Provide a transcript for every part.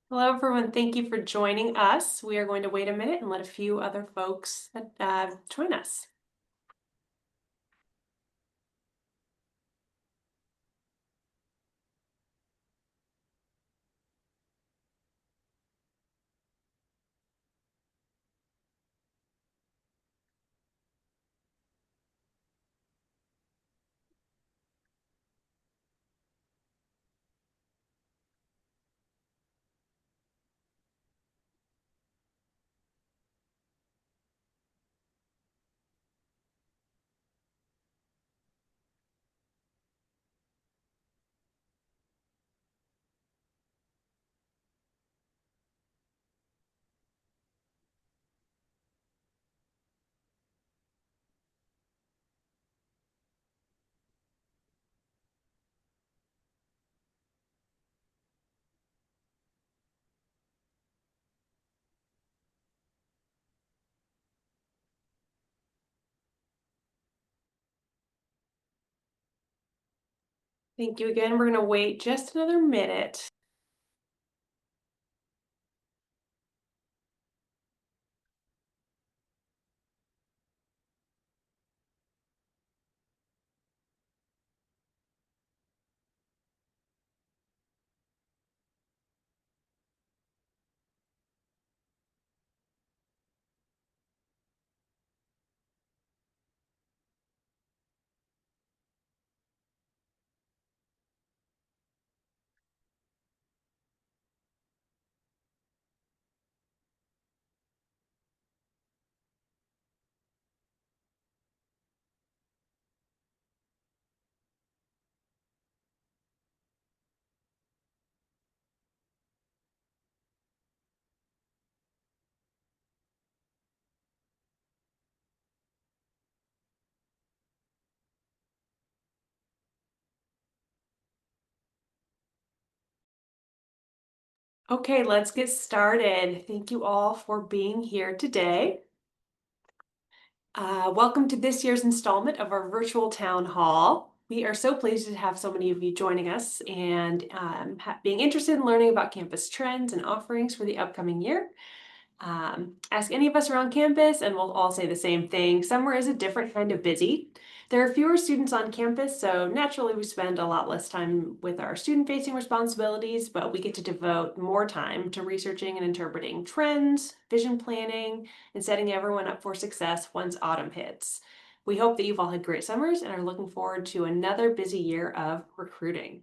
Hello, everyone. Thank you for joining us. We are going to wait a minute and let a few other folks join us. Thank you again. We're going to wait just another minute. Okay, let's get started. Thank you all for being here today. Welcome to this year's installment of our virtual town hall. We are so pleased to have so many of you joining us and being interested in learning about campus trends and offerings for the upcoming year. Ask any of us around campus and we'll all say the same thing. Summer is a different kind of busy. There are fewer students on campus, so naturally we spend a lot less time with our student-facing responsibilities, but we get to devote more time to researching and interpreting trends, vision planning, and setting everyone up for success once autumn hits. We hope that you've all had great summers and are looking forward to another busy year of recruiting.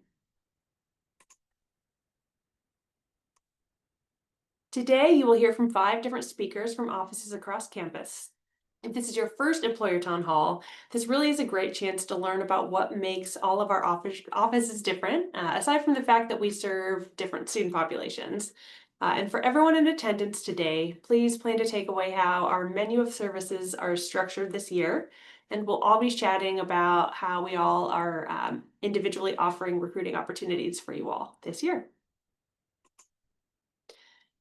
Today, you will hear from 5 different speakers from offices across campus. If this is your first employer town hall, this really is a great chance to learn about what makes all of our offices different, aside from the fact that we serve different student populations. And for everyone in attendance today, please plan to take away how our menu of services are structured this year. And we'll all be chatting about how we all are individually offering recruiting opportunities for you all this year.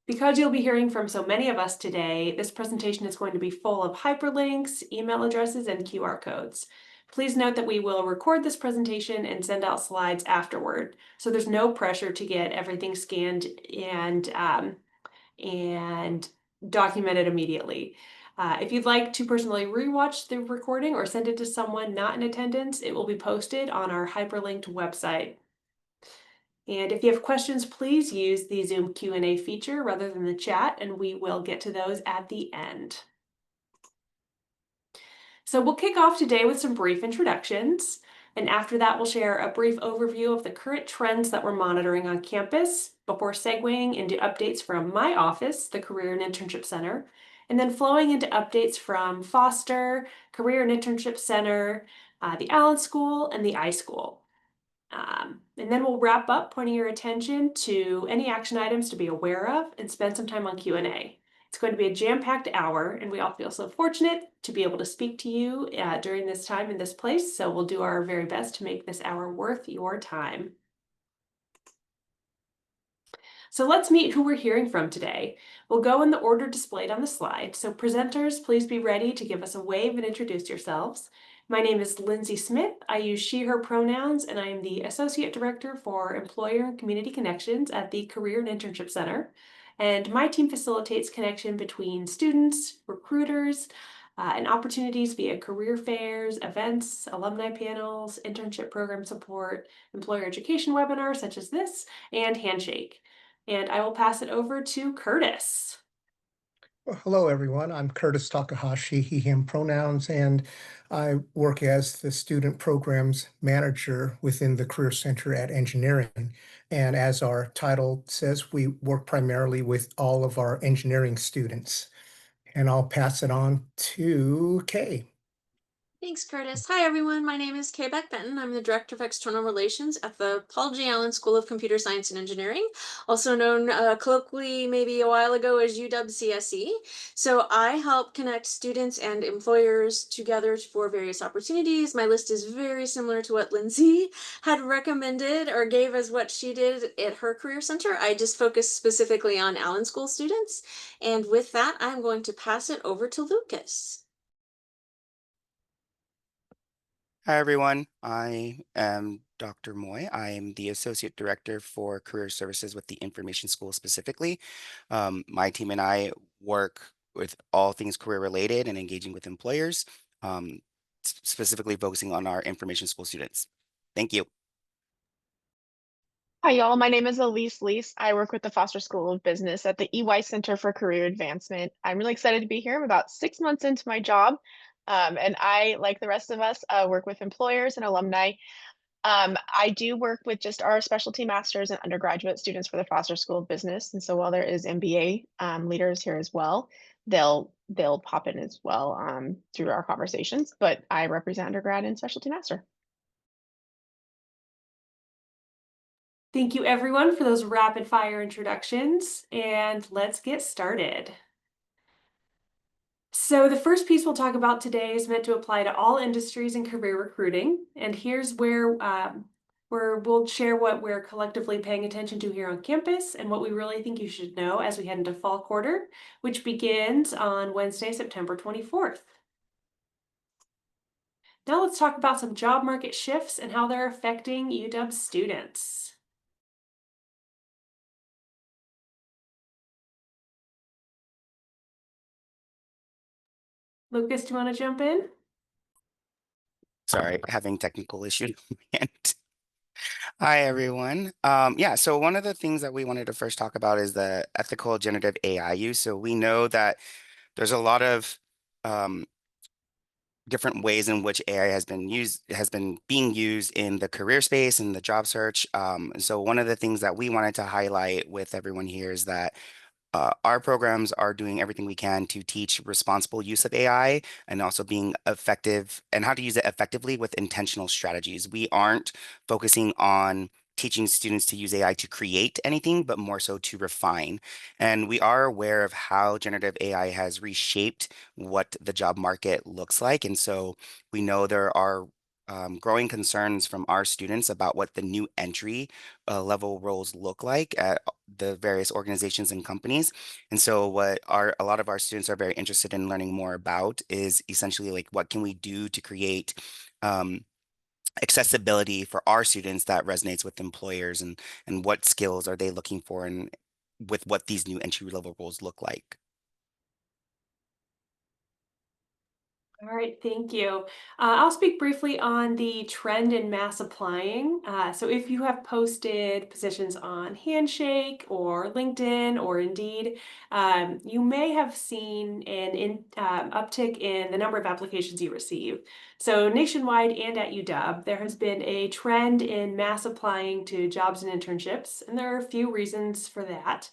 Because you'll be hearing from so many of us today, this presentation is going to be full of hyperlinks, email addresses, and QR codes. Please note that we will record this presentation and send out slides afterward, so there's no pressure to get everything scanned and documented immediately. If you'd like to personally rewatch the recording or send it to someone not in attendance, it will be posted on our hyperlinked website. And if you have questions, please use the Zoom Q&A feature rather than the chat, and we will get to those at the end. So we'll kick off today with some brief introductions, and after that we'll share a brief overview of the current trends that we're monitoring on campus before segueing into updates from my office, the Career and Internship Center, and then flowing into updates from Foster, Career and Internship Center, the Allen School, and the iSchool. And then we'll wrap up pointing your attention to any action items to be aware of and spend some time on Q&A. It's going to be a jam-packed hour, and we all feel so fortunate to be able to speak to you during this time in this place, so we'll do our very best to make this hour worth your time. So let's meet who we're hearing from today. We'll go in the order displayed on the slide, so presenters, please be ready to give us a wave and introduce yourselves. My name is Lindsay Smith. I use she, her pronouns, and I am the Associate Director for Employer and Community Connections at the Career and Internship Center. And my team facilitates connection between students, recruiters, and opportunities via career fairs, events, alumni panels, internship program support, employer education webinars such as this, and Handshake. And I will pass it over to Curtis. Well, hello, everyone. I'm Curtis Takahashi, he, him pronouns, and I work as the student programs manager within the Career Center at Engineering. And as our title says, we work primarily with all of our engineering students. And I'll pass it on to Kay. Thanks, Curtis. Hi, everyone. My name is Kay Beck Benton. I'm the Director of External Relations at the Paul G. Allen School of Computer Science and Engineering, also known colloquially maybe a while ago as UW-CSE. So I help connect students and employers together for various opportunities. My list is very similar to what Lindsay had recommended or gave as what she did at her career center. I just focus specifically on Allen School students. And with that, I'm going to pass it over to Lucas. Hi, everyone. I am Dr. Moy. I am the Associate Director for Career Services with the Information School specifically. My team and I work with all things career related and engaging with employers, specifically focusing on our Information School students. Thank you. Hi, y'all. My name is Elise Leese. I work with the Foster School of Business at the EY Center for Career Advancement. I'm really excited to be here. I'm about 6 months into my job, and I, like the rest of us, work with employers and alumni. I do work with just our specialty masters and undergraduate students for the Foster School of Business. And so while there is MBA leaders here as well, they'll pop in as well through our conversations. But I represent undergrad and specialty master. Thank you everyone for those rapid fire introductions, and let's get started. So the first piece we'll talk about today is meant to apply to all industries and career recruiting, and here's where we'll share what we're collectively paying attention to here on campus and what we really think you should know as we head into fall quarter, which begins on Wednesday, September 24th. Now let's talk about some job market shifts and how they're affecting UW students. Lucas, do you want to jump in? Sorry, having technical issues. Hi, everyone. Yeah, so one of the things that we wanted to first talk about is the ethical generative AI use. So we know that there's a lot of different ways in which AI has been being used in the career space and the job search. So one of the things that we wanted to highlight with everyone here is that our programs are doing everything we can to teach responsible use of AI and also being effective and how to use it effectively with intentional strategies. We aren't focusing on teaching students to use AI to create anything, but more so to refine. And we are aware of how generative AI has reshaped what the job market looks like. And so we know there are growing concerns from our students about what the new entry level roles look like at the various organizations and companies. And so what a lot of our students are very interested in learning more about is essentially like what can we do to create accessibility for our students that resonates with employers, and what skills are they looking for and with what these new entry level roles look like. All right, thank you. I'll speak briefly on the trend in mass applying. So if you have posted positions on Handshake or LinkedIn or Indeed, you may have seen an uptick in the number of applications you receive. So nationwide and at UW, there has been a trend in mass applying to jobs and internships, and there are a few reasons for that.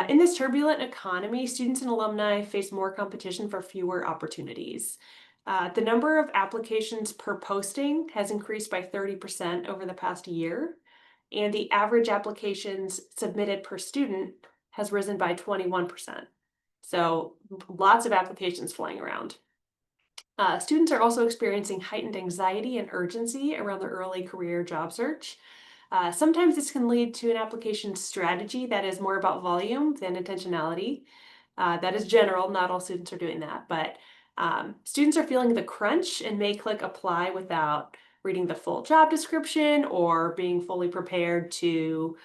In this turbulent economy, students and alumni face more competition for fewer opportunities. The number of applications per posting has increased by 30% over the past year, and the average applications submitted per student has risen by 21%. So lots of applications flying around. Students are also experiencing heightened anxiety and urgency around their early career job search. Sometimes this can lead to an application strategy that is more about volume than intentionality. That is general, not all students are doing that, but Students are feeling the crunch and may click apply without reading the full job description or being fully prepared to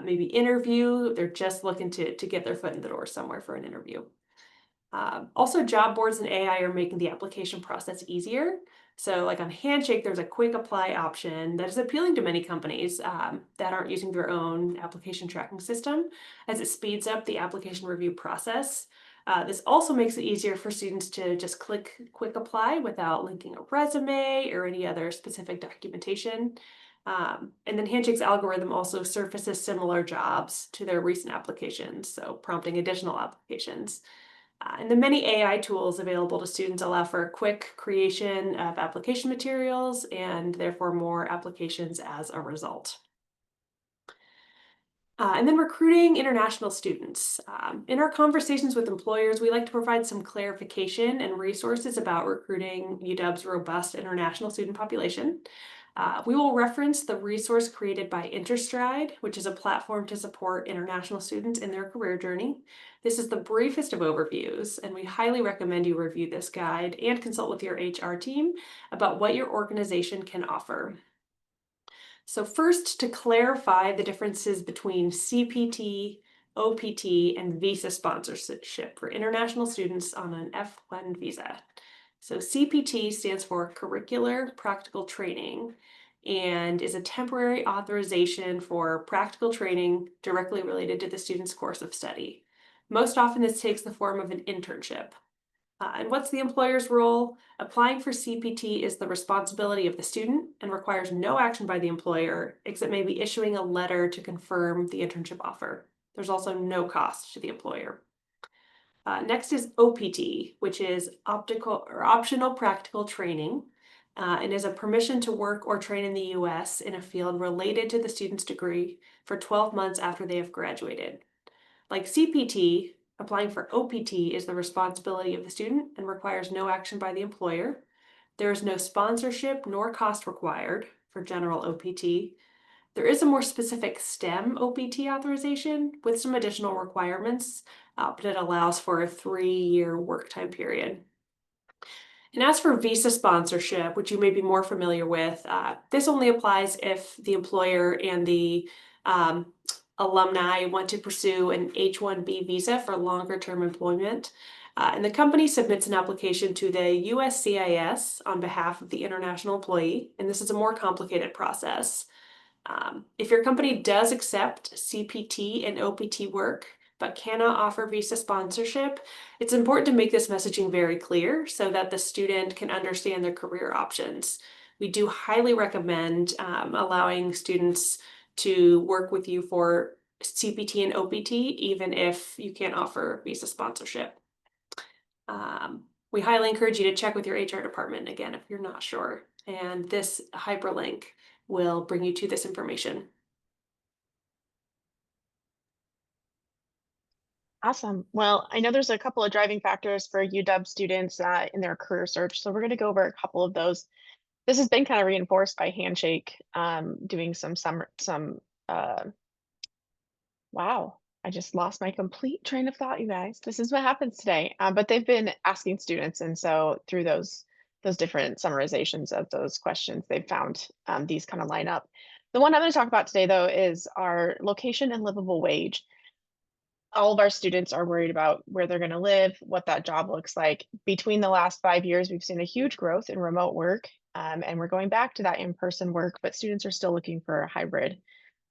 maybe interview. They're just looking to get their foot in the door somewhere for an interview. Also, job boards and AI are making the application process easier. So like on Handshake, there's a quick apply option that is appealing to many companies that aren't using their own application tracking system, as it speeds up the application review process. This also makes it easier for students to just click quick apply without linking a resume or any other specific documentation. And then Handshake's algorithm also surfaces similar jobs to their recent applications, so prompting additional applications. And the many AI tools available to students allow for quick creation of application materials and therefore more applications as a result. And then recruiting international students. In our conversations with employers, we like to provide some clarification and resources about recruiting UW's robust international student population. We will reference the resource created by InterStride, which is a platform to support international students in their career journey. This is the briefest of overviews, and we highly recommend you review this guide and consult with your HR team about what your organization can offer. So first, to clarify the differences between CPT, OPT, and visa sponsorship for international students on an F1 visa. So CPT stands for Curricular Practical Training and is a temporary authorization for practical training directly related to the student's course of study. Most often this takes the form of an internship. And what's the employer's role? Applying for CPT is the responsibility of the student and requires no action by the employer, except maybe issuing a letter to confirm the internship offer. There's also no cost to the employer. Next is OPT, which is optional practical training, and is a permission to work or train in the US in a field related to the student's degree for 12 months after they have graduated. Like CPT, applying for OPT is the responsibility of the student and requires no action by the employer. There is no sponsorship nor cost required for general OPT. There is a more specific STEM OPT authorization with some additional requirements, but it allows for a 3-year work time period. And as for visa sponsorship, which you may be more familiar with, this only applies if the employer and the alumni want to pursue an H-1B visa for longer term employment. And the company submits an application to the USCIS on behalf of the international employee, and this is a more complicated process. If your company does accept CPT and OPT work, but cannot offer visa sponsorship, it's important to make this messaging very clear so that the student can understand their career options. We do highly recommend allowing students to work with you for CPT and OPT, even if you can't offer visa sponsorship. We highly encourage you to check with your HR department again if you're not sure. And this hyperlink will bring you to this information. Awesome. Well, I know there's a couple of driving factors for UW students in their career search, so we're going to go over a couple of those. This has been kind of reinforced by Handshake, doing some wow, I just lost my complete train of thought, you guys. This is what happens today. But they've been asking students, and so through those different summarizations of those questions, they've found these kind of line up. The one I'm going to talk about today, though, is our location and livable wage. All of our students are worried about where they're going to live, what that job looks like. Between the last 5 years, we've seen a huge growth in remote work, and we're going back to that in-person work, but students are still looking for a hybrid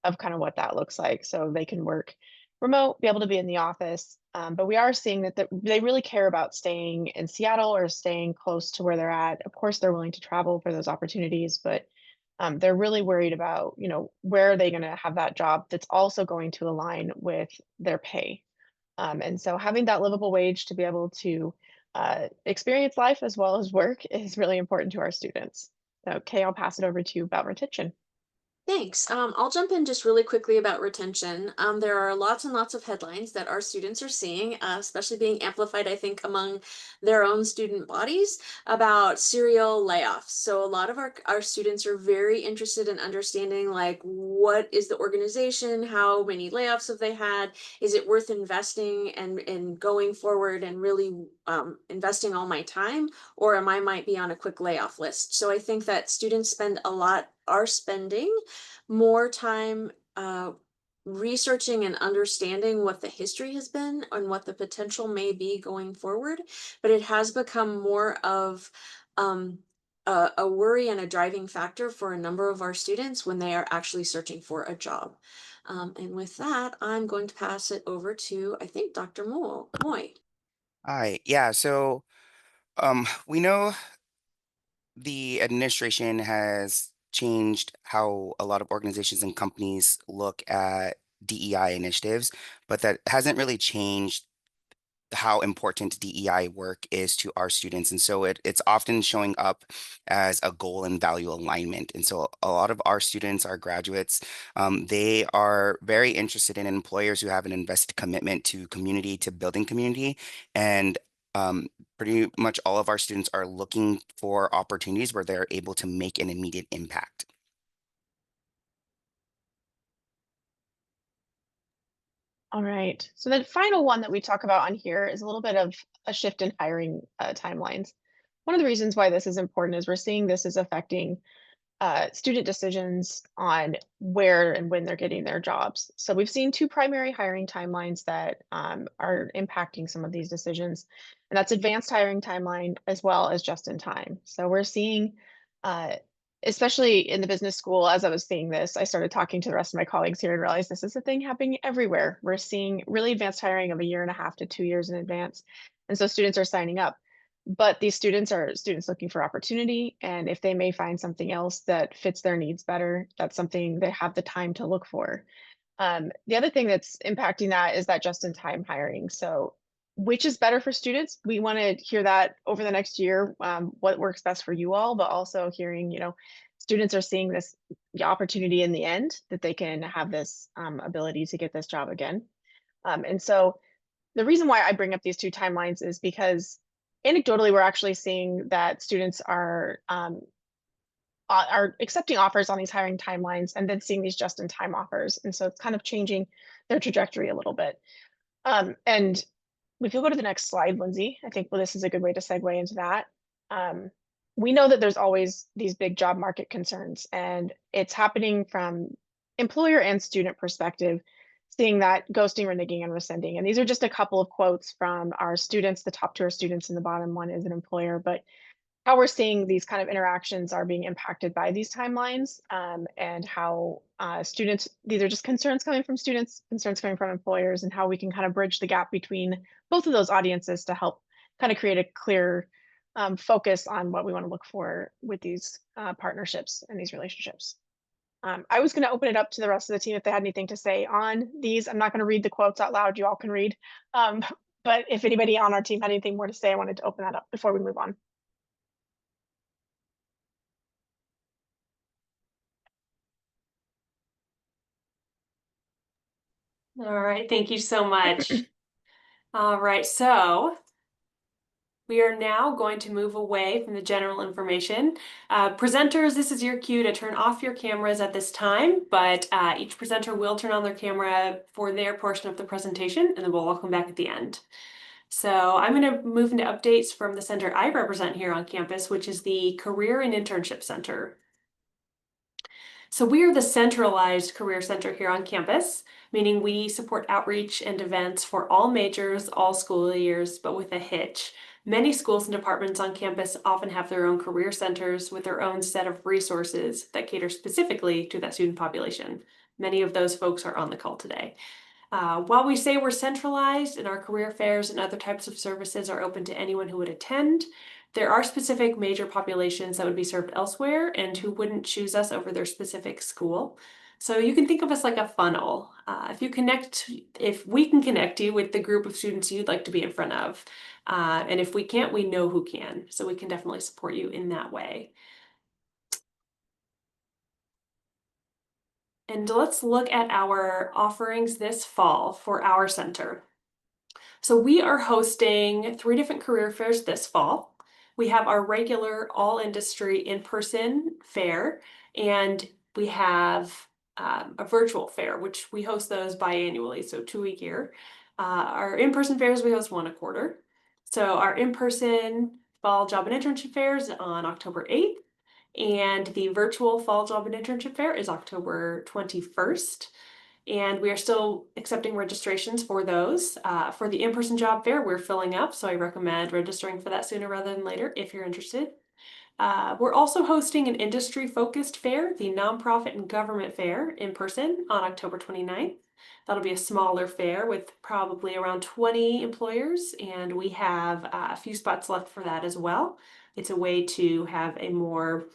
of kind of what that looks like. So they can work remote, be able to be in the office. But we are seeing that they really care about staying in Seattle or staying close to where they're at. Of course, they're willing to travel for those opportunities, but they're really worried about, where are they going to have that job that's also going to align with their pay. And so having that livable wage to be able to experience life as well as work is really important to our students. So, Kay, I'll pass it over to you about retention. Thanks. I'll jump in just really quickly about retention. There are lots and lots of headlines that our students are seeing, especially being amplified, I think, among their own student bodies about serial layoffs. So a lot of our students are very interested in understanding, like, what is the organization? How many layoffs have they had? Is it worth investing and going forward and really investing all my time, or I might be on a quick layoff list. So I think that students are spending more time researching and understanding what the history has been and what the potential may be going forward. But it has become more of a worry and a driving factor for a number of our students when they are actually searching for a job. And with that, I'm going to pass it over to, I think, Dr. Moy. Hi, yeah, so we know the administration has changed how a lot of organizations and companies look at DEI initiatives, but that hasn't really changed how important DEI work is to our students. And so it's often showing up as a goal and value alignment. And so a lot of our students, our graduates, they are very interested in employers who have an invested commitment to community, to building community. And pretty much all of our students are looking for opportunities where they're able to make an immediate impact. All right. So the final one that we talk about on here is a little bit of a shift in hiring timelines. One of the reasons why this is important is we're seeing this is affecting student decisions on where and when they're getting their jobs. So we've seen two primary hiring timelines that are impacting some of these decisions, and that's advanced hiring timeline as well as just in time. So we're seeing, uh, especially in the business school, as I was seeing this, I started talking to the rest of my colleagues here and realized this is a thing happening everywhere. We're seeing really advanced hiring of a year and a half to 2 years in advance. And so students are signing up. But these students are students looking for opportunity, and if they may find something else that fits their needs better, that's something they have the time to look for. The other thing that's impacting that is that just-in-time hiring. So, which is better for students? We want to hear that over the next year, what works best for you all, but also hearing, students are seeing this the opportunity in the end that they can have this ability to get this job again. And so the reason why I bring up these two timelines is because anecdotally, we're actually seeing that students are accepting offers on these hiring timelines and then seeing these just-in-time offers, and so it's kind of changing their trajectory a little bit. And if you'll go to the next slide, Lindsay, I think this is a good way to segue into that. Um, we know that there's always these big job market concerns, and it's happening from employer and student perspective, seeing that ghosting, reneging, and rescinding. And these are just a couple of quotes from our students. The top two are students, and the bottom one is an employer. But how we're seeing these kind of interactions are being impacted by these timelines, and how students, these are just concerns coming from students, concerns coming from employers, and how we can kind of bridge the gap between both of those audiences to help kind of create a clear focus on what we want to look for with these partnerships and these relationships. I was going to open it up to the rest of the team if they had anything to say on these. I'm not going to read the quotes out loud. You all can read. But if anybody on our team had anything more to say, I wanted to open that up before we move on. All right, thank you so much. All right, so we are now going to move away from the general information. Presenters, this is your cue to turn off your cameras at this time, but each presenter will turn on their camera for their portion of the presentation, and then we'll welcome back at the end. So I'm going to move into updates from the center I represent here on campus, which is the Career and Internship Center. So we are the centralized career center here on campus, meaning we support outreach and events for all majors, all school years, but with a hitch. Many schools and departments on campus often have their own career centers with their own set of resources that cater specifically to that student population. Many of those folks are on the call today. While we say we're centralized and our career fairs and other types of services are open to anyone who would attend, there are specific major populations that would be served elsewhere and who wouldn't choose us over their specific school. So you can think of us like a funnel. If we can connect you with the group of students you'd like to be in front of, and if we can't, we know who can. So we can definitely support you in that way. And let's look at our offerings this fall for our center. So we are hosting 3 different career fairs this fall. We have our regular all industry in-person fair, and we have a virtual fair, which we host those biannually, so 2 a year. Our in-person fairs, we host 1 a quarter. So our in-person fall job and internship fair is on October 8th, and the virtual fall job and internship fair is October 21st. And we are still accepting registrations for those. For the in-person job fair, we're filling up, so I recommend registering for that sooner rather than later if you're interested. We're also hosting an industry-focused fair, the Nonprofit and Government Fair, in person on October 29th. That'll be a smaller fair with probably around 20 employers, and we have a few spots left for that as well. It's a way to have a more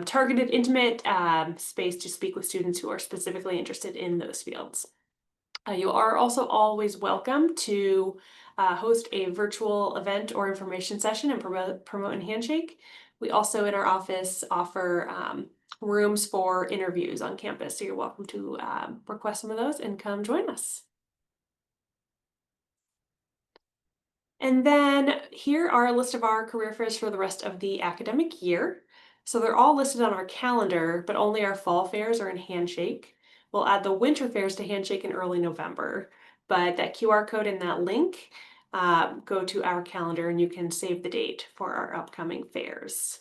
targeted, intimate space to speak with students who are specifically interested in those fields. You are also always welcome to host a virtual event or information session and promote and handshake. We also in our office offer rooms for interviews on campus, so you're welcome to request some of those and come join us. And then here are a list of our career fairs for the rest of the academic year. So they're all listed on our calendar, but only our fall fairs are in Handshake. We'll add the winter fairs to Handshake in early November, but that QR code and that link go to our calendar and you can save the date for our upcoming fairs.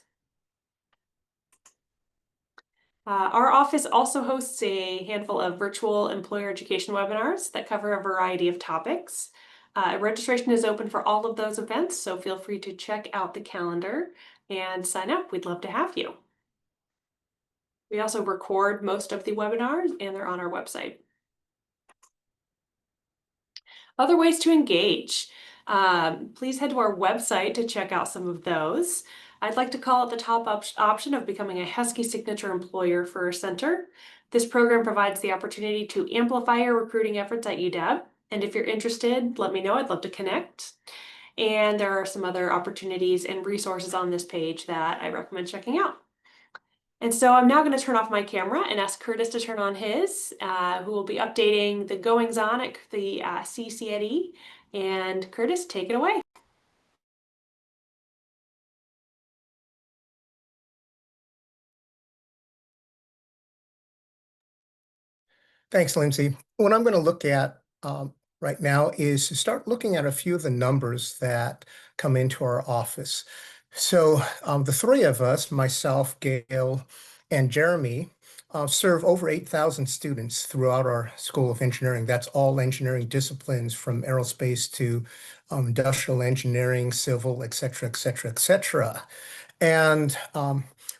Our office also hosts a handful of virtual employer education webinars that cover a variety of topics. Registration is open for all of those events, so feel free to check out the calendar and sign up. We'd love to have you. We also record most of the webinars and they're on our website. Other ways to engage. Please head to our website to check out some of those. I'd like to call out the top option of becoming a Husky Signature Employer for our center. This program provides the opportunity to amplify your recruiting efforts at UW. And if you're interested, let me know. I'd love to connect. And there are some other opportunities and resources on this page that I recommend checking out. And so I'm now going to turn off my camera and ask Curtis to turn on his, who will be updating the goings on at the CCNE. And Curtis, take it away. Thanks, Lindsay. What I'm going to look at right now is to start looking at a few of the numbers that come into our office. So the three of us, myself, Gail, and Jeremy, serve over 8,000 students throughout our School of Engineering. That's all engineering disciplines from aerospace to industrial engineering, civil, et cetera, et cetera, et cetera. And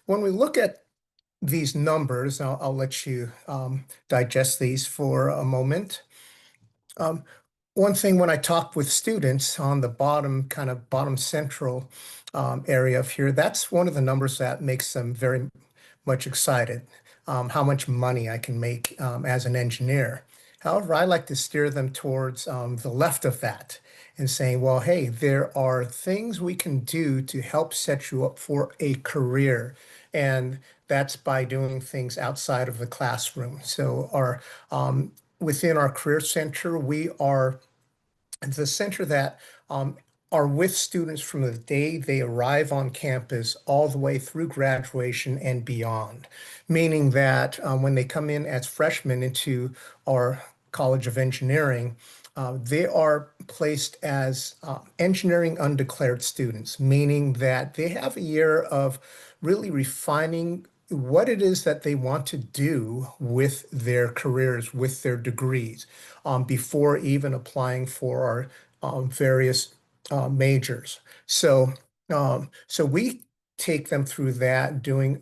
when we look at these numbers, I'll let you digest these for a moment. One thing when I talk with students on the bottom, kind of bottom central area of here, that's one of the numbers that makes them very much excited, how much money I can make as an engineer. However, I like to steer them towards the left of that and saying, well, hey, there are things we can do to help set you up for a career. And that's by doing things outside of the classroom. So within our Career Center, we are the center that are with students from the day they arrive on campus all the way through graduation and beyond, meaning that when they come in as freshmen into our College of Engineering, they are placed as engineering undeclared students, meaning that they have a year of really refining what it is that they want to do with their careers, with their degrees, before even applying for our various majors. So we take them through that, doing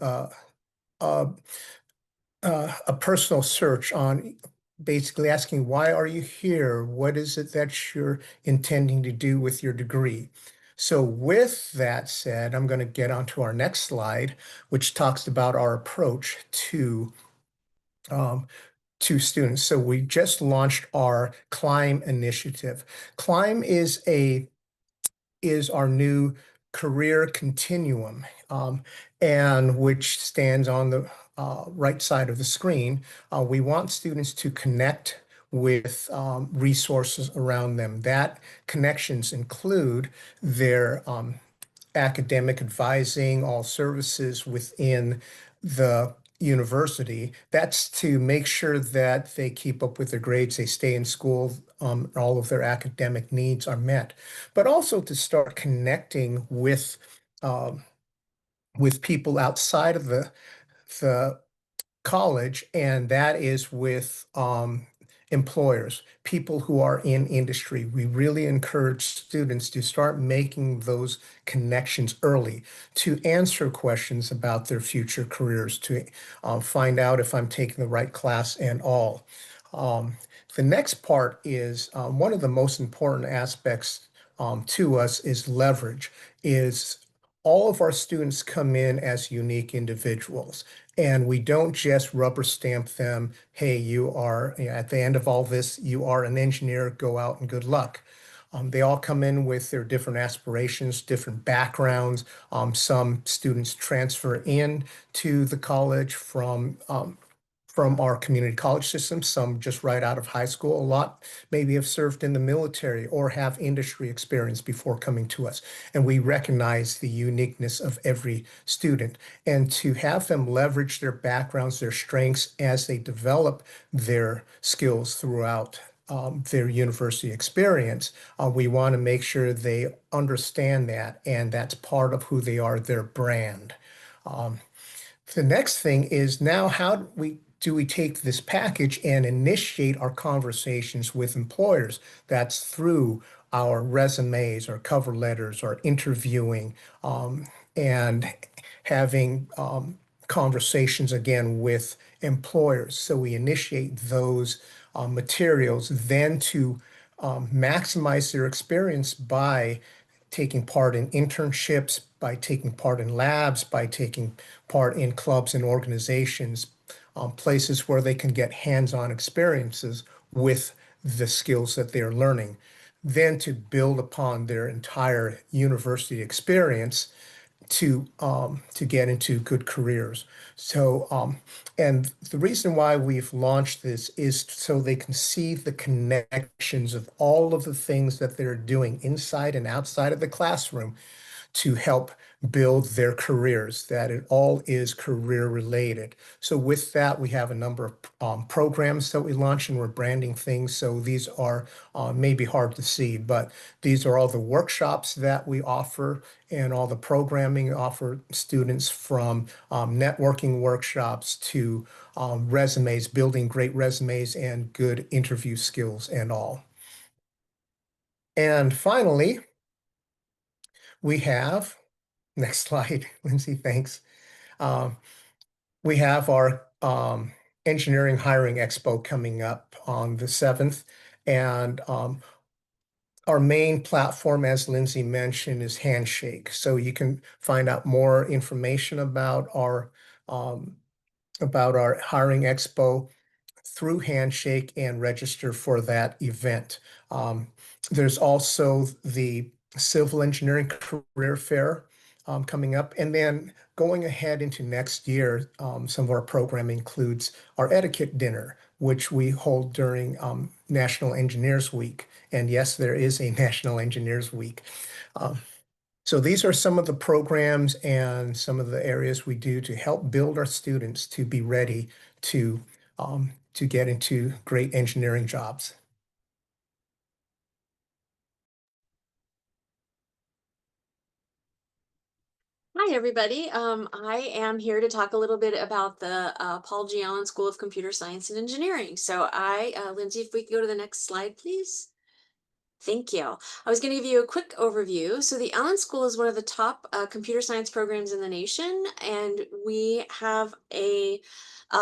a personal search on basically asking, why are you here? What is it that you're intending to do with your degree? So with that said, I'm going to get onto our next slide, which talks about our approach to students. So we just launched our Climb initiative. Climb is our new career continuum, and which stands on the right side of the screen. We want students to connect with resources around them. That connections include their academic advising, all services within the university. That's to make sure that they keep up with their grades, they stay in school, all of their academic needs are met, but also to start connecting um, with people outside of the college, and that is with employers, people who are in industry. We really encourage students to start making those connections early, to answer questions about their future careers, to find out if I'm taking the right class and all. Um, the next part is one of the most important aspects to us is leverage, is all of our students come in as unique individuals. And we don't just rubber stamp them, hey, at the end of all this, you are an engineer, go out and good luck. They all come in with their different aspirations, different backgrounds. Some students transfer in to the college from our community college system, some just right out of high school. A lot maybe have served in the military or have industry experience before coming to us. And we recognize the uniqueness of every student. And to have them leverage their backgrounds, their strengths as they develop their skills throughout their university experience, we want to make sure they understand that, and that's part of who they are, their brand. Um, the next thing is now how do we take this package and initiate our conversations with employers? That's through our resumes, our cover letters, our interviewing, and having conversations again with employers. So we initiate those materials then to maximize their experience by taking part in internships, by taking part in labs, by taking part in clubs and organizations, places where they can get hands-on experiences with the skills that they're learning. Then to build upon their entire university experience to get into good careers. So, and the reason why we've launched this is so they can see the connections of all of the things that they're doing inside and outside of the classroom to help build their careers, that it all is career related. So with that, we have a number of programs that we launch, and we're branding things. So these are maybe hard to see, but these are all the workshops that we offer and all the programming we offer students, from networking workshops to resumes, building great resumes and good interview skills and all. And finally, we have, next slide, Lindsay, thanks. Um, we have our Engineering Hiring Expo coming up on the 7th. And our main platform, as Lindsay mentioned, is Handshake. So you can find out more information um, about our Hiring Expo through Handshake and register for that event. Um, there's also the Civil Engineering Career Fair coming up. And then going ahead into next year, some of our programming includes our etiquette dinner, which we hold during National Engineers Week. And yes, there is a National Engineers Week. Um, so these are some of the programs and some of the areas we do to help build our students to be ready to get into great engineering jobs. Hi, everybody. I am here to talk a little bit about the Paul G. Allen School of Computer Science and Engineering. So Lindsay, if we could go to the next slide, please. Thank you. I was going to give you a quick overview. So the Allen School is one of the top computer science programs in the nation, and we have a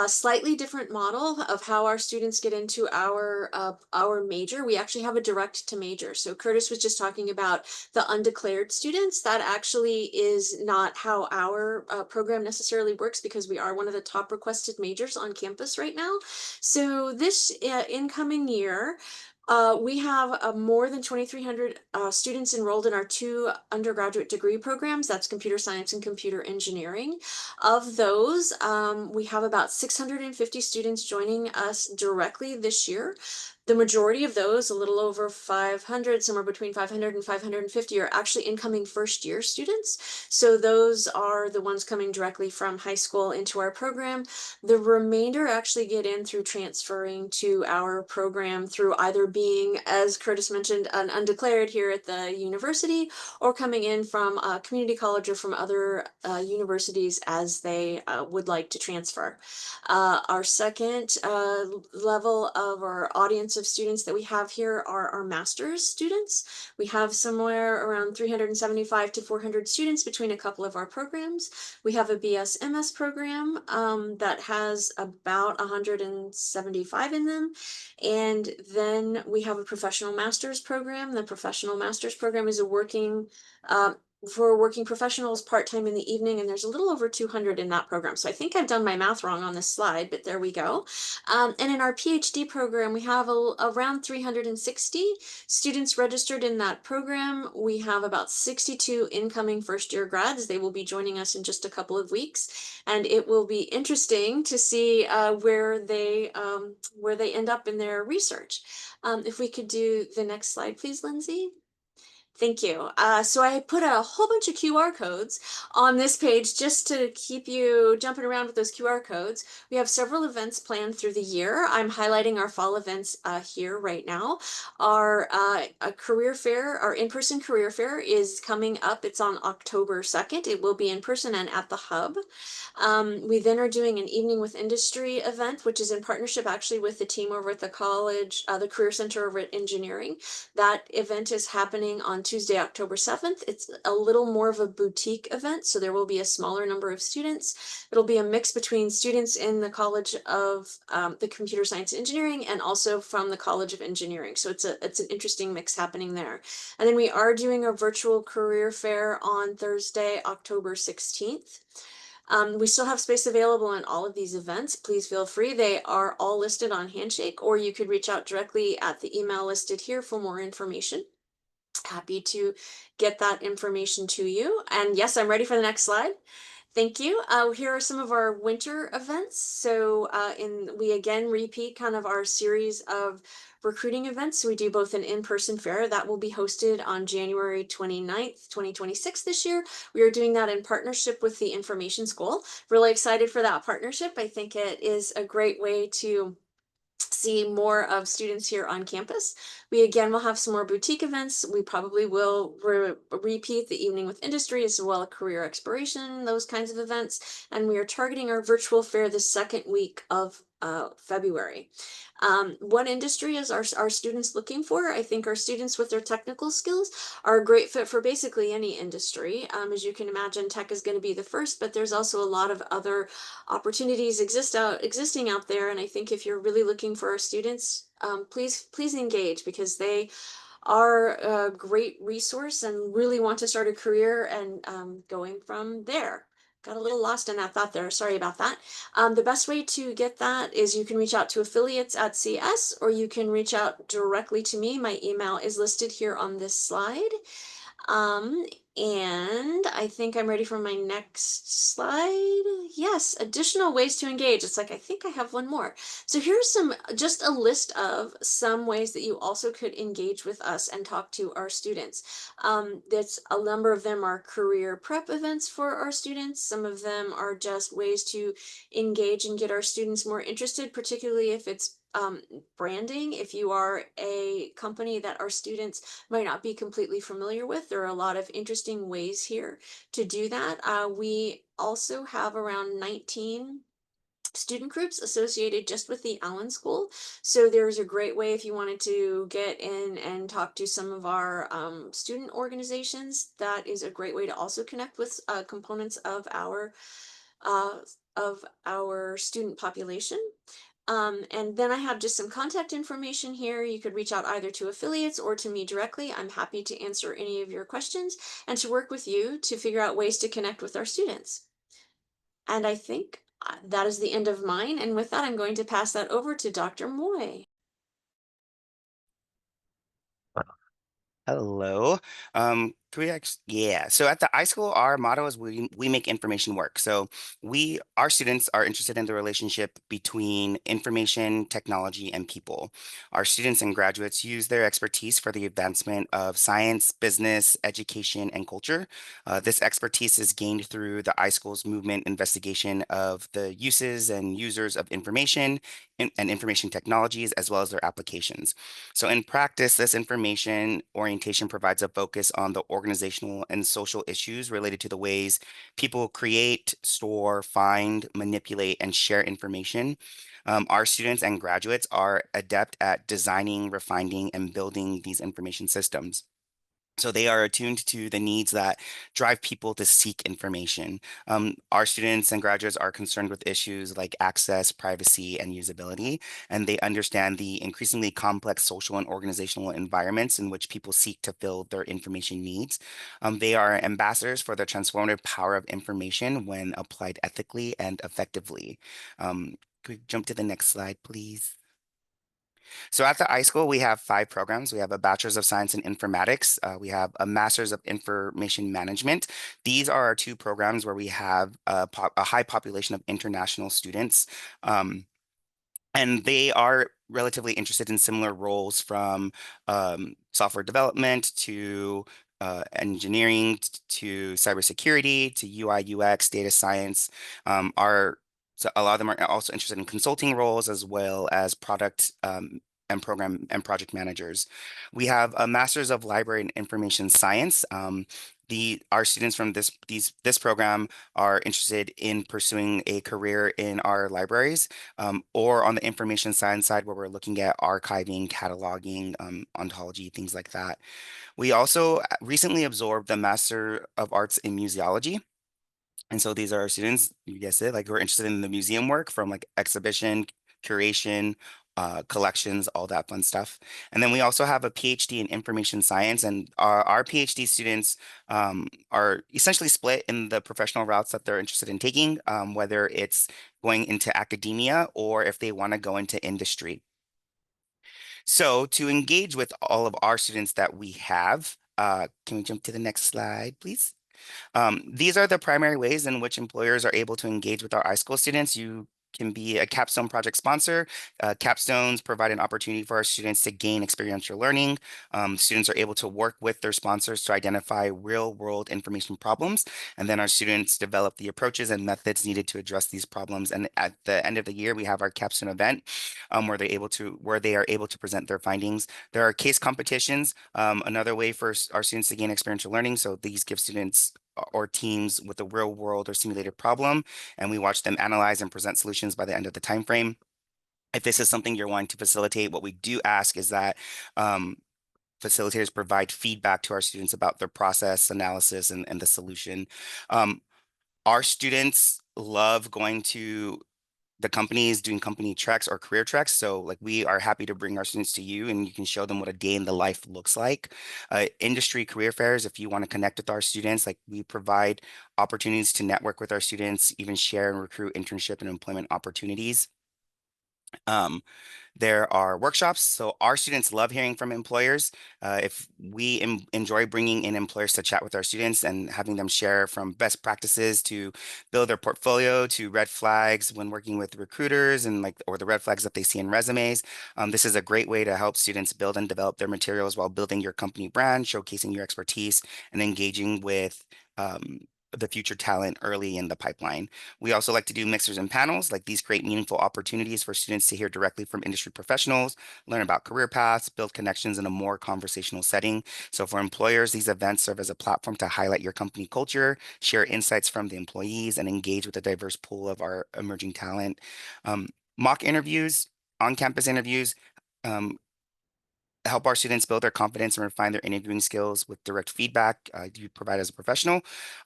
slightly different model of how our students get into our major. We actually have a direct to major. So Curtis was just talking about the undeclared students. That actually is not how our program necessarily works, because we are one of the top requested majors on campus right now. So this incoming year, we have more than 2,300 students enrolled in our 2 undergraduate degree programs. That's computer science and computer engineering. Of those, we have about 650 students joining us directly this year. The majority of those, a little over 500, somewhere between 500 and 550, are actually incoming first year students. So those are the ones coming directly from high school into our program. The remainder actually get in through transferring to our program through either being, as Curtis mentioned, an undeclared here at the university, or coming in from a community college or from other universities as they would like to transfer. Our second level of our audience of students that we have here are our master's students. We have somewhere around 375 to 400 students between a couple of our programs. We have a BS/MS program that has about 175 in them. And then we have a professional master's program. The professional master's program is a working for working professionals part-time in the evening, and there's a little over 200 in that program. So I think I've done my math wrong on this slide, but there we go. And in our PhD program, we have around 360 students registered in that program. We have about 62 incoming first-year grads. They will be joining us in just a couple of weeks, and it will be interesting to see where they end up in their research. If we could do the next slide, please, Lindsay. Thank you. So I put a whole bunch of QR codes on this page just to keep you jumping around with those QR codes. We have several events planned through the year. I'm highlighting our fall events here right now. Our career fair, our in-person career fair is coming up. It's on October 2nd. It will be in person and at the hub. We then are doing an evening with industry event, which is in partnership actually with the team over at the college, the Career Center over at Engineering. That event is happening on Tuesday, October 7th. It's a little more of a boutique event, so there will be a smaller number of students. It'll be a mix between students in the College of the Computer Science and Engineering and also from the College of Engineering. So it's an interesting mix happening there. And then we are doing a virtual career fair on Thursday, October 16th. We still have space available in all of these events. Please feel free. They are all listed on Handshake, or you could reach out directly at the email listed here for more information. Happy to get that information to you. And yes, I'm ready for the next slide. Thank you. Here are some of our winter events. So we again repeat kind of our series of recruiting events. So we do both an in-person fair that will be hosted on January 29th, 2026 this year. We are doing that in partnership with the Information School. Really excited for that partnership. I think it is a great way to see more of students here on campus. We again will have some more boutique events. We probably will repeat the evening with industry as well as career exploration, those kinds of events. And we are targeting our virtual fair the second week of February. What industry is our students looking for? I think our students with their technical skills are a great fit for basically any industry. As you can imagine, tech is going to be the first, but there's also a lot of other opportunities existing out there. And I think if you're really looking for our students, please engage, because they are a great resource and really want to start a career and going from there. Got a little lost in that thought there. Sorry about that. The best way to get that is you can reach out to affiliates at CS, or you can reach out directly to me. My email is listed here on this slide. And I think I'm ready for my next slide. Yes, additional ways to engage. It's like, I think I have one more. So here's just a list of some ways that you also could engage with us and talk to our students. There's a number of them are career prep events for our students. Some of them are just ways to engage and get our students more interested, particularly if it's branding. If you are a company that our students might not be completely familiar with, there are a lot of interesting ways here to do that. We also have around 19 student groups associated just with the Allen School. So there's a great way if you wanted to get in and talk to some of our student organizations. That is a great way to also connect with components of our student population. And then I have just some contact information here. You could reach out either to affiliates or to me directly. I'm happy to answer any of your questions and to work with you to figure out ways to connect with our students. And I think that is the end of mine. And with that, I'm going to pass that over to Dr. Moy. Hello. Can we actually, yeah. So at the iSchool, our motto is we make information work. So our students are interested in the relationship between information, technology, and people. Our students and graduates use their expertise for the advancement of science, business, education, and culture. This expertise is gained through the iSchool's movement investigation of the uses and users of information and information technologies, as well as their applications. So in practice, this information orientation provides a focus on the organizational and social issues related to the ways people create, store, find, manipulate, and share information. Our students and graduates are adept at designing, refining, and building these information systems. So they are attuned to the needs that drive people to seek information. Our students and graduates are concerned with issues like access, privacy, and usability, and they understand the increasingly complex social and organizational environments in which people seek to fill their information needs. They are ambassadors for the transformative power of information when applied ethically and effectively. Could we jump to the next slide, please? So at the iSchool, we have 5 programs. We have a Bachelor's of Science in Informatics. We have a Master's of Information Management. These are our 2 programs where we have a high population of international students. And they are relatively interested in similar roles from software development to engineering to cybersecurity to UI, UX, data science. So a lot of them are also interested in consulting roles as well as product and program and project managers. We have a Master's of Library and Information Science. Our students from this program are interested in pursuing a career in our libraries, or on the information science side where we're looking at archiving, cataloging, ontology, things like that. We also recently absorbed the Master of Arts in Museology. And so these are our students, you guessed it, like who are interested in the museum work from like exhibition, curation, collections, all that fun stuff. And then we also have a PhD in information science, and our PhD students are essentially split in the professional routes that they're interested in taking, whether it's going into academia or if they want to go into industry. So to engage with all of our students that we have, can we jump to the next slide, please? These are the primary ways in which employers are able to engage with our iSchool students. You can be a capstone project sponsor. Capstones provide an opportunity for our students to gain experiential learning. Students are able to work with their sponsors to identify real-world information problems, and then our students develop the approaches and methods needed to address these problems. And at the end of the year, we have our capstone event where they are able to present their findings. There are case competitions, another way for our students to gain experiential learning. So these give students or teams with a real world or simulated problem, and we watch them analyze and present solutions by the end of the time frame. If this is something you're wanting to facilitate, what we do ask is that facilitators provide feedback to our students about their process analysis and the solution. Our students love going to the companies doing company treks or career treks. So like we are happy to bring our students to you and you can show them what a day in the life looks like. Industry career fairs, if you want to connect with our students, like we provide opportunities to network with our students, even share and recruit internship and employment opportunities. There are workshops. So our students love hearing from employers. If we enjoy bringing in employers to chat with our students and having them share from best practices to build their portfolio to red flags when working with recruiters and or the red flags that they see in resumes. This is a great way to help students build and develop their materials while building your company brand, showcasing your expertise, and engaging with the future talent early in the pipeline. We also like to do mixers and panels. Like these create meaningful opportunities for students to hear directly from industry professionals, learn about career paths, build connections in a more conversational setting. So for employers, these events serve as a platform to highlight your company culture, share insights from the employees, and engage with a diverse pool of our emerging talent. Mock interviews, on-campus interviews, help our students build their confidence and refine their interviewing skills with direct feedback you provide as a professional.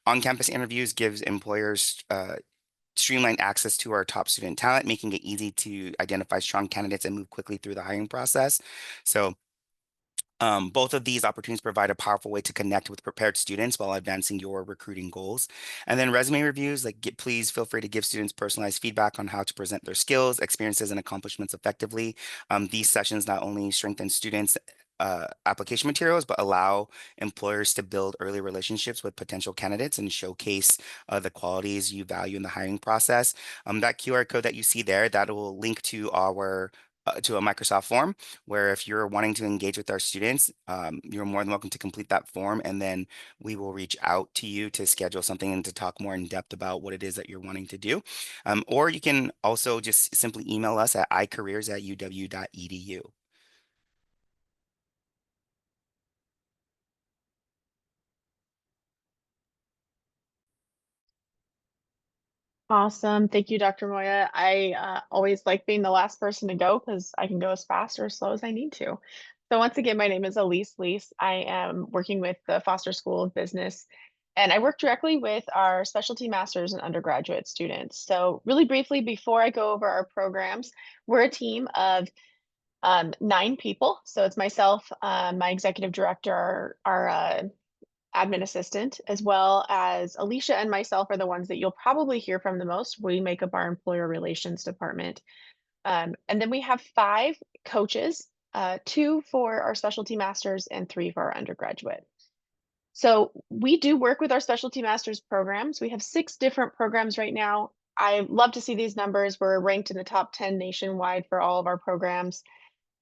On-campus interviews gives employers streamlined access to our top student talent, making it easy to identify strong candidates and move quickly through the hiring process. So both of these opportunities provide a powerful way to connect with prepared students while advancing your recruiting goals. And then resume reviews, please feel free to give students personalized feedback on how to present their skills, experiences, and accomplishments effectively. These sessions not only strengthen students' application materials, but allow employers to build early relationships with potential candidates and showcase the qualities you value in the hiring process. That QR code that you see there, that will link to our to a Microsoft form, where if you're wanting to engage with our students, you're more than welcome to complete that form, and then we will reach out to you to schedule something and to talk more in depth about what it is that you're wanting to do. Or you can also just simply email us at icareers@uw.edu. Awesome. Thank you, Dr. Moya. I always like being the last person to go because I can go as fast or as slow as I need to. So once again, my name is Elise Lease. I am working with the Foster School of Business, and I work directly with our specialty masters and undergraduate students. So really briefly, before I go over our programs, we're a team of 9 people. So it's myself, my executive director, our admin assistant, as well as Alicia and myself are the ones that you'll probably hear from the most. We make up our employer relations department. And then we have 5 coaches, 2 for our specialty masters and 3 for our undergraduate. So we do work with our specialty masters programs. We have 6 different programs right now. I love to see these numbers. We're ranked in the top 10 nationwide for all of our programs.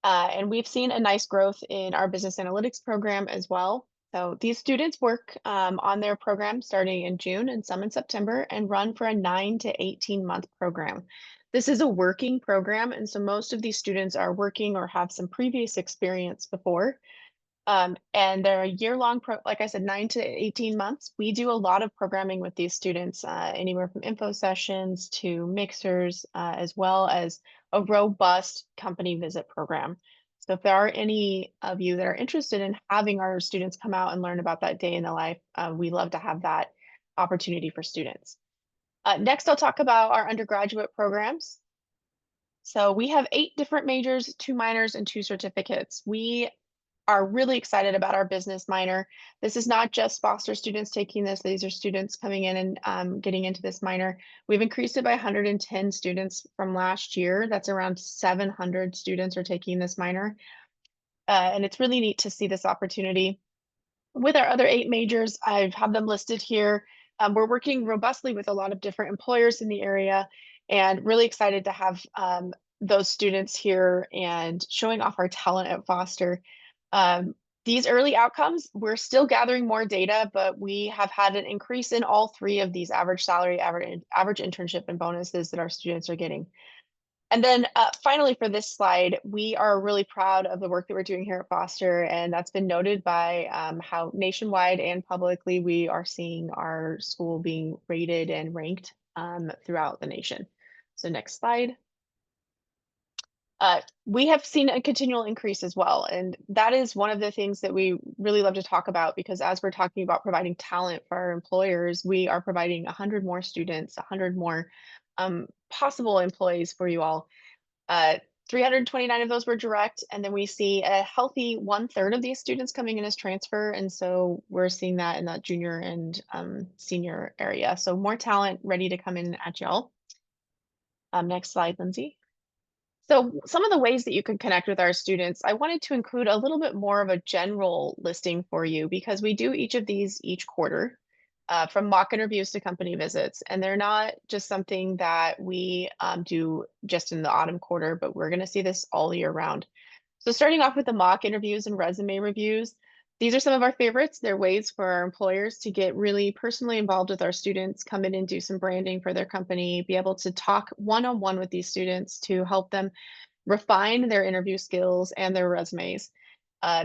And we've seen a nice growth in our business analytics program as well. So these students work on their program starting in June and some in September and run for a 9 to 18-month program. This is a working program, and so most of these students are working or have some previous experience before. And they're a year-long like I said, 9 to 18 months. We do a lot of programming with these students, anywhere from info sessions to mixers, as well as a robust company visit program. So if there are any of you that are interested in having our students come out and learn about that day in the life, we love to have that opportunity for students. Next, I'll talk about our undergraduate programs. So we have 8 different majors, 2 minors, and 2 certificates. We are really excited about our business minor. This is not just Foster students taking this. These are students coming in and getting into this minor. We've increased it by 110 students from last year. That's around 700 students are taking this minor. And it's really neat to see this opportunity. With our other 8 majors, I have them listed here. We're working robustly with a lot of different employers in the area and really excited to have those students here and showing off our talent at Foster. Um, these early outcomes, we're still gathering more data, but we have had an increase in all 3 of these average salary, average internship, and bonuses that our students are getting. And then finally, for this slide, we are really proud of the work that we're doing here at Foster, and that's been noted by how nationwide and publicly we are seeing our school being rated and ranked throughout the nation. So next slide. We have seen a continual increase as well, and that is one of the things that we really love to talk about, because as we're talking about providing talent for our employers, we are providing 100 more students, 100 more possible employees for you all. 329 of those were direct, and then we see a healthy 1/3 of these students coming in as transfer, and so we're seeing that in that junior and senior area. So more talent ready to come in at y'all. Next slide, Lindsay. So some of the ways that you can connect with our students, I wanted to include a little bit more of a general listing for you, because we do each of these each quarter, from mock interviews to company visits. And they're not just something that we do just in the autumn quarter, but we're going to see this all year round. So starting off with the mock interviews and resume reviews, these are some of our favorites. They're ways for our employers to get really personally involved with our students, come in and do some branding for their company, be able to talk one-on-one with these students to help them refine their interview skills and their resumes.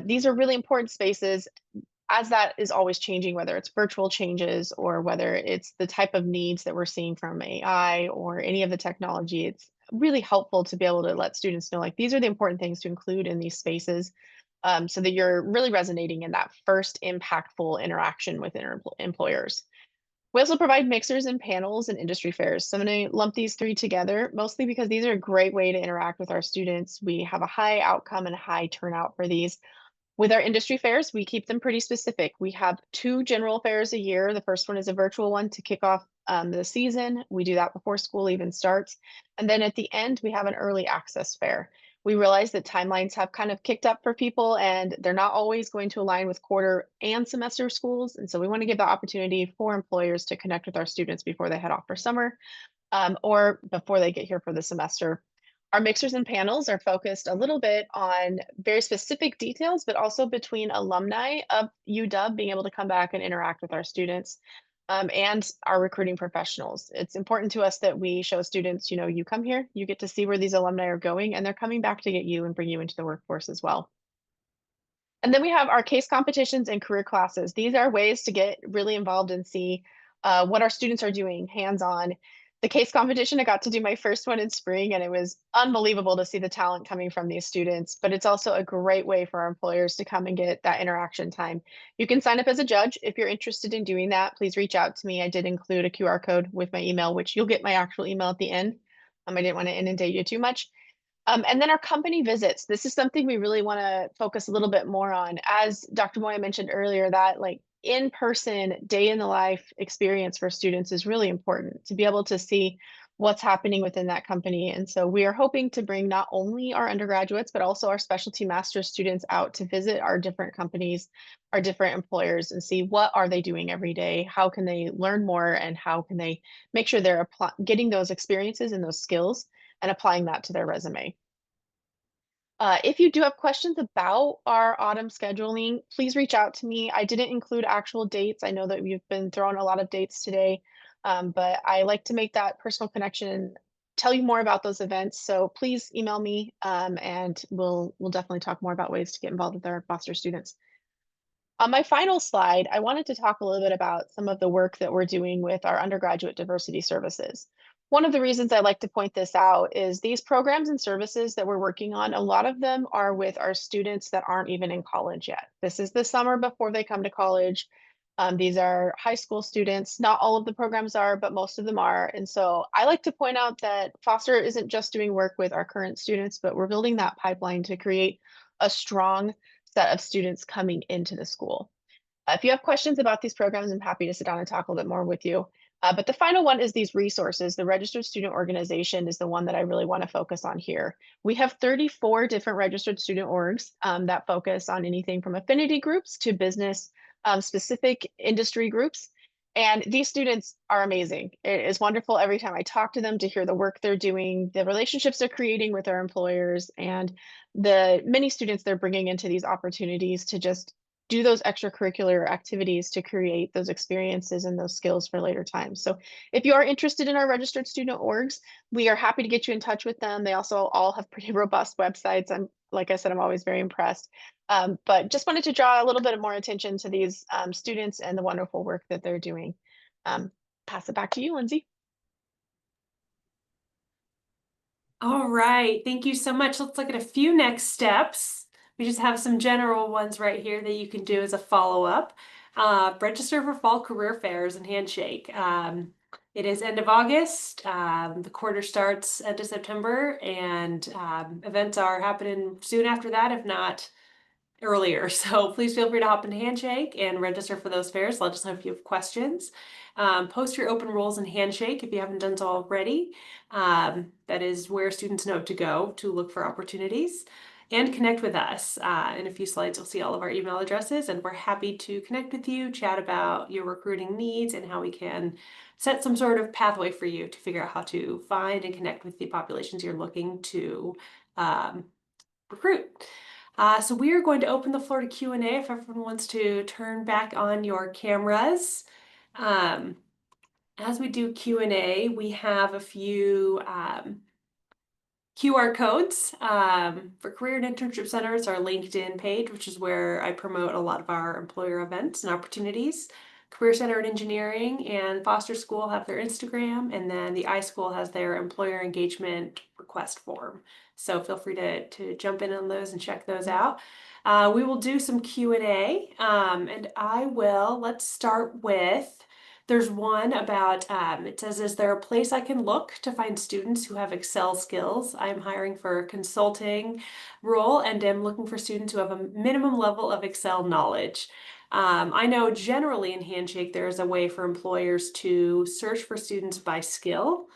These are really important spaces, as that is always changing, whether it's virtual changes or whether it's the type of needs that we're seeing from AI or any of the technology. It's really helpful to be able to let students know, like, these are the important things to include in these spaces, so that you're really resonating in that first impactful interaction with employers. We also provide mixers and panels and industry fairs. So I'm going to lump these 3 together, mostly because these are a great way to interact with our students. We have a high outcome and a high turnout for these. With our industry fairs, we keep them pretty specific. We have 2 general fairs a year. The first one is a virtual one to kick off the season. We do that before school even starts. And then at the end, we have an early access fair, We realize that timelines have kind of kicked up for people and they're not always going to align with quarter and semester schools. And so we want to give the opportunity for employers to connect with our students before they head off for summer, or before they get here for the semester. Our mixers and panels are focused a little bit on very specific details, but also between alumni of UW being able to come back and interact with our students, and our recruiting professionals. It's important to us that we show students, you come here, you get to see where these alumni are going, and they're coming back to get you and bring you into the workforce as well. And then we have our case competitions and career classes. These are ways to get really involved and see what our students are doing hands-on. The case competition, I got to do my first one in spring, and it was unbelievable to see the talent coming from these students. But it's also a great way for our employers to come and get that interaction time. You can sign up as a judge. If you're interested in doing that, please reach out to me. I did include a QR code with my email, which you'll get my actual email at the end. I didn't want to inundate you too much. And then our company visits. This is something we really want to focus a little bit more on. As Dr. Moya mentioned earlier, that like in-person day in the life experience for students is really important to be able to see what's happening within that company. And so we are hoping to bring not only our undergraduates, but also our specialty master's students out to visit our different companies, our different employers, and see what are they doing every day? How can they learn more, and how can they make sure they're getting those experiences and those skills and applying that to their resume. If you do have questions about our autumn scheduling, please reach out to me. I didn't include actual dates. I know that we've been throwing a lot of dates today, but I like to make that personal connection and tell you more about those events. So please email me, and we'll definitely talk more about ways to get involved with our Foster students. On my final slide, I wanted to talk a little bit about some of the work that we're doing with our undergraduate diversity services. One of the reasons I like to point this out is these programs and services that we're working on, a lot of them are with our students that aren't even in college yet. This is the summer before they come to college. These are high school students. Not all of the programs are, but most of them are. And so I like to point out that Foster isn't just doing work with our current students, but we're building that pipeline to create a strong set of students coming into the school. If you have questions about these programs, I'm happy to sit down and talk a little bit more with you. But the final one is these resources. The Registered Student Organization is the one that I really want to focus on here. We have 34 different registered student orgs that focus on anything from affinity groups to business specific industry groups. And these students are amazing. It is wonderful every time I talk to them to hear the work they're doing, the relationships they're creating with their employers, and the many students they're bringing into these opportunities to just do those extracurricular activities to create those experiences and those skills for later times. So if you are interested in our registered student orgs, we are happy to get you in touch with them. They also all have pretty robust websites. Like I said, I'm always very impressed. But just wanted to draw a little bit more attention to these students and the wonderful work that they're doing. Pass it back to you, Lindsay. All right, thank you so much. Let's look at a few next steps. We just have some general ones right here that you can do as a follow-up. Register for fall career fairs and handshake. It is end of August. The quarter starts end of September, and events are happening soon after that, if not earlier. So please feel free to hop into Handshake and register for those fairs. Let us know if you have questions. Post your open roles in Handshake if you haven't done so already. That is where students know to go to look for opportunities. And connect with us. In a few slides, you'll see all of our email addresses, and we're happy to connect with you, chat about your recruiting needs, and how we can set some sort of pathway for you to figure out how to find and connect with the populations you're looking to recruit. So we are going to open the floor to Q&A if everyone wants to turn back on your cameras. As we do Q&A, we have a few QR codes for Career and Internship Centers, our LinkedIn page, which is where I promote a lot of our employer events and opportunities. Career Center and Engineering and Foster School have their Instagram, and then the iSchool has their employer engagement request form. So feel free to jump in on those and check those out. We will do some Q&A, and let's start with, there's one about, it says, is there a place I can look to find students who have Excel skills? I'm hiring for a consulting role and am looking for students who have a minimum level of Excel knowledge. I know generally in Handshake, there is a way for employers to search for students by skill.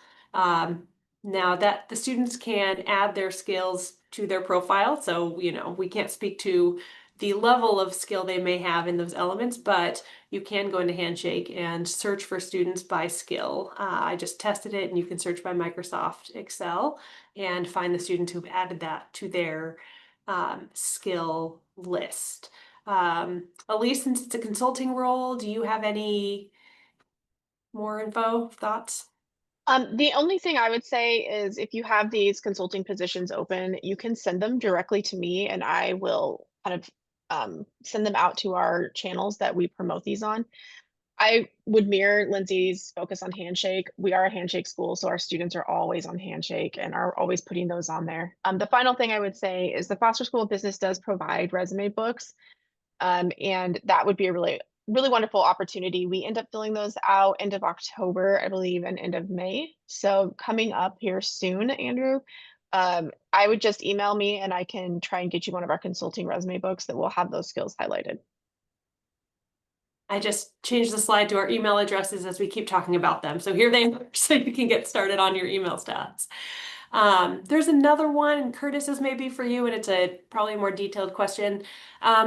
Now that the students can add their skills to their profile, so we can't speak to the level of skill they may have in those elements, but you can go into Handshake and search for students by skill. I just tested it, and you can search by Microsoft Excel and find the students who've added that to their skill list. Elise, since it's a consulting role, do you have any more info, thoughts? The only thing I would say is if you have these consulting positions open, you can send them directly to me and I will kind of send them out to our channels that we promote these on. I would mirror Lindsay's focus on Handshake. We are a Handshake school, so our students are always on Handshake and are always putting those on there. The final thing I would say is the Foster School of Business does provide resume books. And that would be a really wonderful opportunity. We end up filling those out end of October, I believe, and end of May. So coming up here soon, Andrew, I would just email me and I can try and get you one of our consulting resume books that will have those skills highlighted. I just changed the slide to our email addresses as we keep talking about them. So here they are, so you can get started on your email stats. There's another one, Curtis, is maybe for you, and it's probably a more detailed question.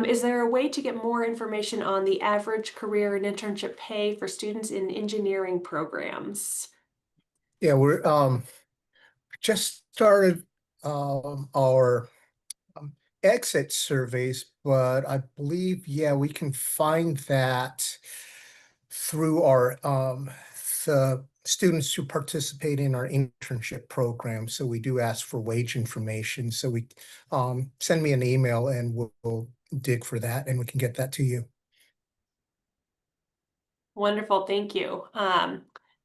Is there a way to get more information on the average career and internship pay for students in engineering programs? Yeah, we're just started our exit surveys, but I believe, yeah, we can find that through our the students who participate in our internship program. So we do ask for wage information. So we send me an email and we'll dig for that and we can get that to you. Wonderful, thank you.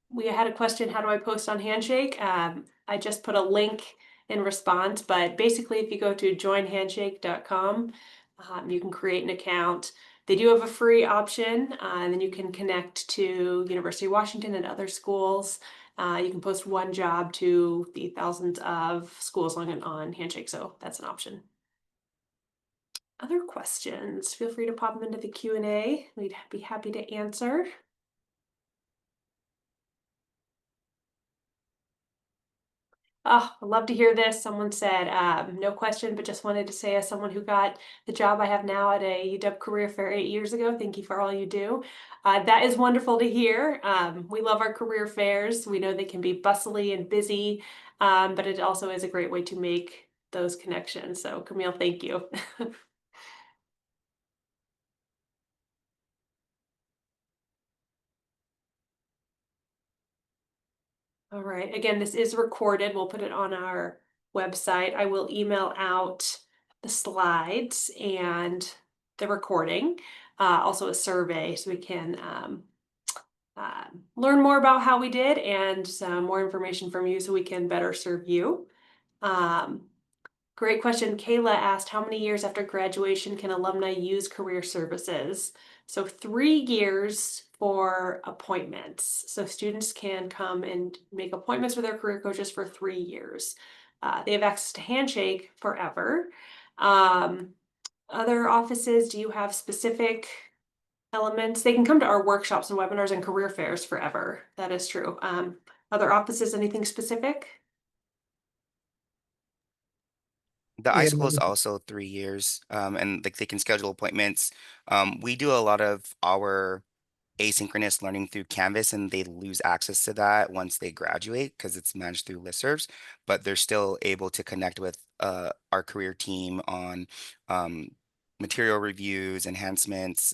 We had a question, how do I post on Handshake? I just put a link in response, but basically if you go to joinhandshake.com, you can create an account. They do have a free option, and then you can connect to University of Washington and other schools. You can post one job to the thousands of schools on Handshake, so that's an option. Other questions, feel free to pop them into the Q&A. We'd be happy to answer. Oh, I'd love to hear this. Someone said, no question, but just wanted to say, as someone who got the job I have now at a UW Career Fair 8 years ago, thank you for all you do. That is wonderful to hear. We love our career fairs. We know they can be bustly and busy, but it also is a great way to make those connections. So Camille, thank you. All right, again, this is recorded. We'll put it on our website. I will email out the slides and the recording, also a survey, so we can learn more about how we did and some more information from you so we can better serve you. Great question. Kayla asked, how many years after graduation can alumni use career services? So 3 years for appointments. So students can come and make appointments with their career coaches for 3 years. They have access to Handshake forever. Other offices, do you have specific elements? They can come to our workshops and webinars and career fairs forever. That is true. Other offices, anything specific? The Yeah, iSchool is also 3 years, and like they can schedule appointments. We do a lot of our asynchronous learning through Canvas, and they lose access to that once they graduate because it's managed through listservs, but they're still able to connect with our career team on material reviews, enhancements,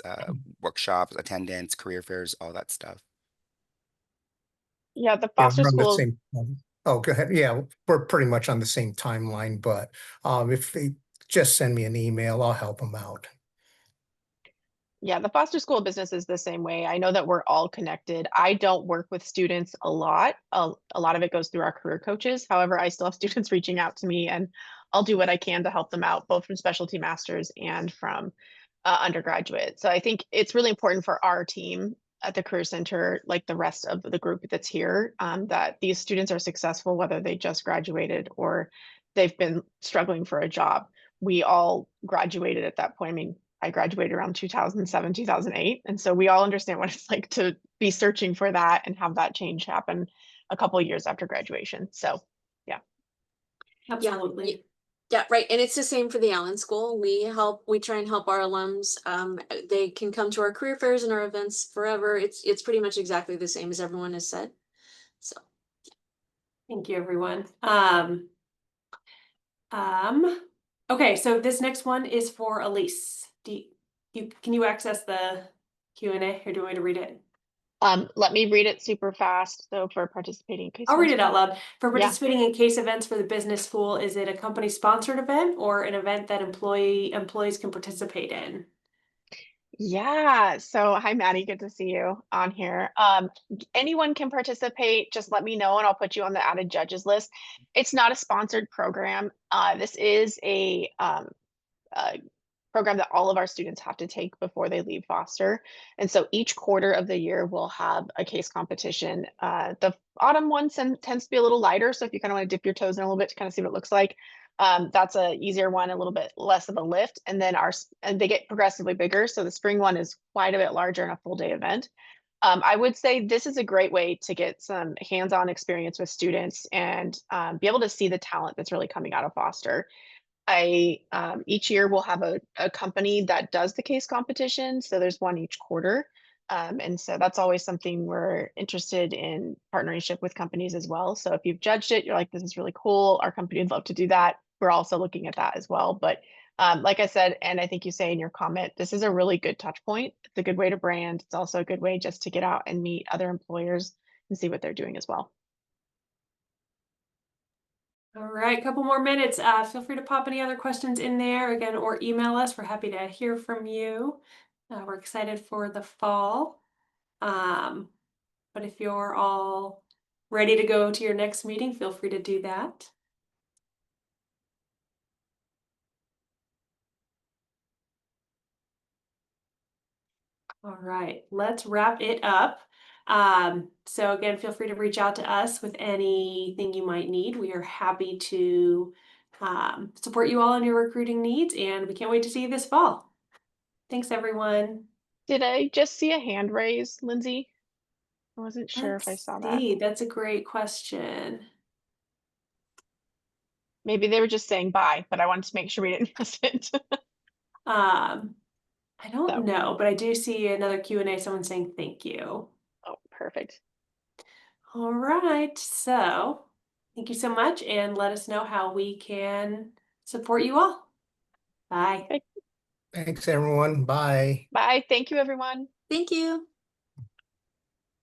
workshops, attendance, career fairs, all that stuff. Yeah, the yeah, Foster we're on the School same. Oh, go ahead. Yeah, we're pretty much on the same timeline, but if they just send me an email, I'll help them out. Yeah, the Foster School of Business is the same way. I know that we're all connected. I don't work with students a lot. A lot of it goes through our career coaches. However, I still have students reaching out to me, and I'll do what I can to help them out, both from specialty masters and from undergraduate. So I think it's really important for our team at the Career Center, like the rest of the group that's here, that these students are successful, whether they just graduated or they've been struggling for a job. We all graduated at that point. I mean, I graduated around 2007, 2008. And so we all understand what it's like to be searching for that and have that change happen a couple of years after graduation. So Absolutely. Yeah, right. And it's the same for the Allen School. We try and help our alums. They can come to our career fairs and our events forever. It's pretty much exactly the same as everyone has said. So Thank you, everyone. Okay, so this next one is for Elise. Can you access the Q&A, or do you want me to read it? Let me read it super fast. So for participating in case I'll read events it out loud. For Yeah. participating in case events for the business school, is it a company sponsored event or an event that employees can participate in? Yeah. So hi, Maddie. Good to see you on here. Anyone can participate. Just let me know and I'll put you on the added judges list. It's not a sponsored program. This is a program that all of our students have to take before they leave Foster. And so each quarter of the year, we'll have a case competition. The autumn one tends to be a little lighter. So if you kind of want to dip your toes in a little bit to kind of see what it looks like, that's a easier one, a little bit less of a lift. And then and they get progressively bigger. So the spring one is quite a bit larger and a full day event. I would say this is a great way to get some hands-on experience with students and be able to see the talent that's really coming out of Foster. Each year we'll have a company that does the case competition. So there's one each quarter. And so that's always something we're interested in partnership with companies as well. So if you've judged it, you're like, this is really cool. Our company would love to do that. We're also looking at that as well. But like I said, and I think you say in your comment, this is a really good touch point. It's a good way to brand. It's also a good way just to get out and meet other employers and see what they're doing as well. All right, a couple more minutes. Feel free to pop any other questions in there again, or email us. We're happy to hear from you. We're excited for the fall. But if you're all ready to go to your next meeting, feel free to do that. All right, let's wrap it up. So again, feel free to reach out to us with anything you might need. We are happy to support you all in your recruiting needs, and we can't wait to see you this fall. Thanks, everyone. Did I just see a hand raise, Lindsay? I wasn't sure if I saw that. That's a great question. Maybe they were just saying bye, but I wanted to make sure we didn't miss it. I don't know, but I do see another Q&A, someone saying thank you. Oh, perfect. All right, so thank you so much, and let us know how we can support you all. Bye. Okay. Thanks, everyone. Bye. Bye. Thank you, everyone. thank you.